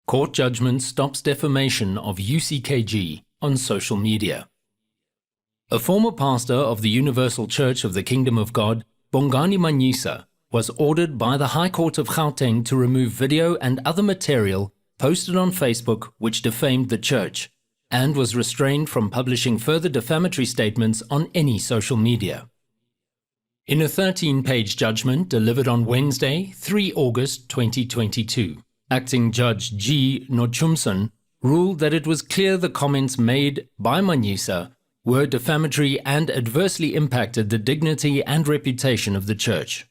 Court judgment stops defamation of UCKG on social media. A former pastor of the Universal Church of the Kingdom of God, Bongani Manyisa, was ordered by the High Court of Gauteng to remove video and other material posted on Facebook which defamed the church, and was restrained from publishing further defamatory statements on any social media. In a 13-page judgment delivered on Wednesday, 3 August 2022, Acting Judge G. Nochumson ruled that it was clear the comments made by Manyisa were defamatory and adversely impacted the dignity and reputation of the church.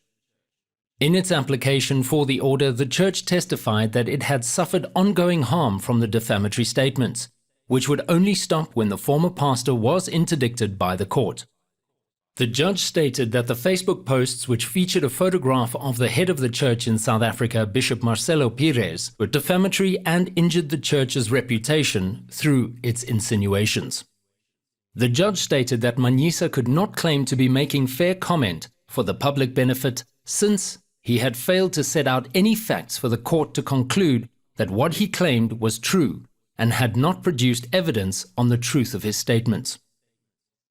In its application for the order, the church testified that it had suffered ongoing harm from the defamatory statements, which would only stop when the former pastor was interdicted by the court. The judge stated that the Facebook posts, which featured a photograph of the head of the church in South Africa, Bishop Marcelo Pires, were defamatory and injured the church's reputation through its insinuations. The judge stated that Manyisa could not claim to be making fair comment for the public benefit since he had failed to set out any facts for the court to conclude that what he claimed was true and had not produced evidence on the truth of his statements.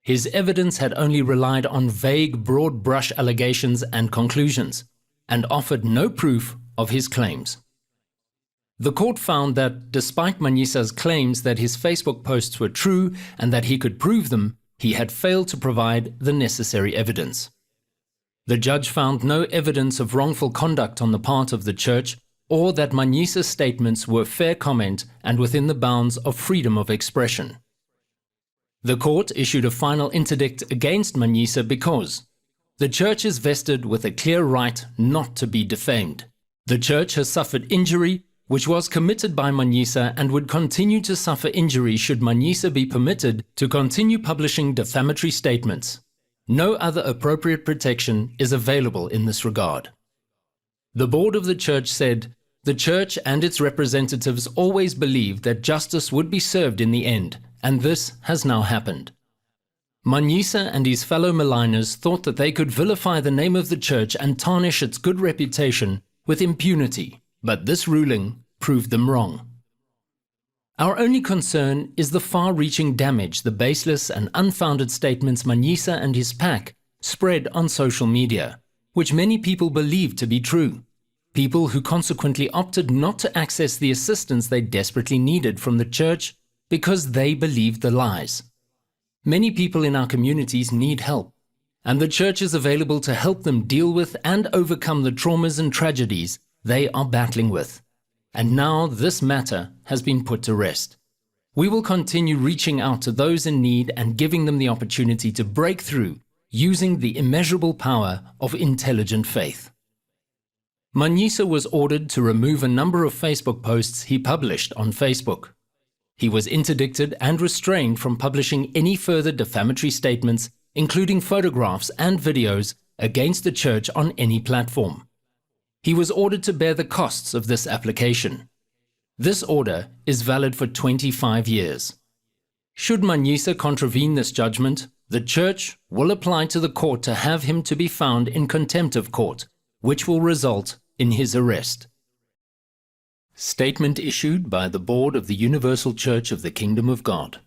His evidence had only relied on vague, broad-brush allegations and conclusions, and offered no proof of his claims. The court found that, despite Manyisa's claims that his Facebook posts were true and that he could prove them, he had failed to provide the necessary evidence. The judge found no evidence of wrongful conduct on the part of the church, or that Manyisa's statements were fair comment and within the bounds of freedom of expression. The court issued a final interdict against Manyisa because the church is vested with a clear right not to be defamed. The church has suffered injury which was committed by Manyisa and would continue to suffer injury should Manyisa be permitted to continue publishing defamatory statements. No other appropriate protection is available in this regard. The board of the church said, "The church and its representatives always believed that justice would be served in the end, and this has now happened." Manyisa and his fellow maligners thought that they could vilify the name of the church and tarnish its good reputation with impunity, but this ruling proved them wrong. Our only concern is the far-reaching damage the baseless and unfounded statements Manyisa and his pack spread on social media, which many people believed to be true. People who consequently opted not to access the assistance they desperately needed from the church because they believed the lies. Many people in our communities need help, and the church is available to help them deal with and overcome the traumas and tragedies they are battling with. And now this matter has been put to rest. We will continue reaching out to those in need and giving them the opportunity to break through using the immeasurable power of intelligent faith. Manyisa was ordered to remove a number of Facebook posts he published on Facebook. He was interdicted and restrained from publishing any further defamatory statements, including photographs and videos, against the church on any platform. He was ordered to bear the costs of this application. This order is valid for 25 years. Should Manyisa contravene this judgment, the church will apply to the court to have him to be found in contempt of court, which will result in his arrest. Statement issued by the Board of the Universal Church of the Kingdom of God.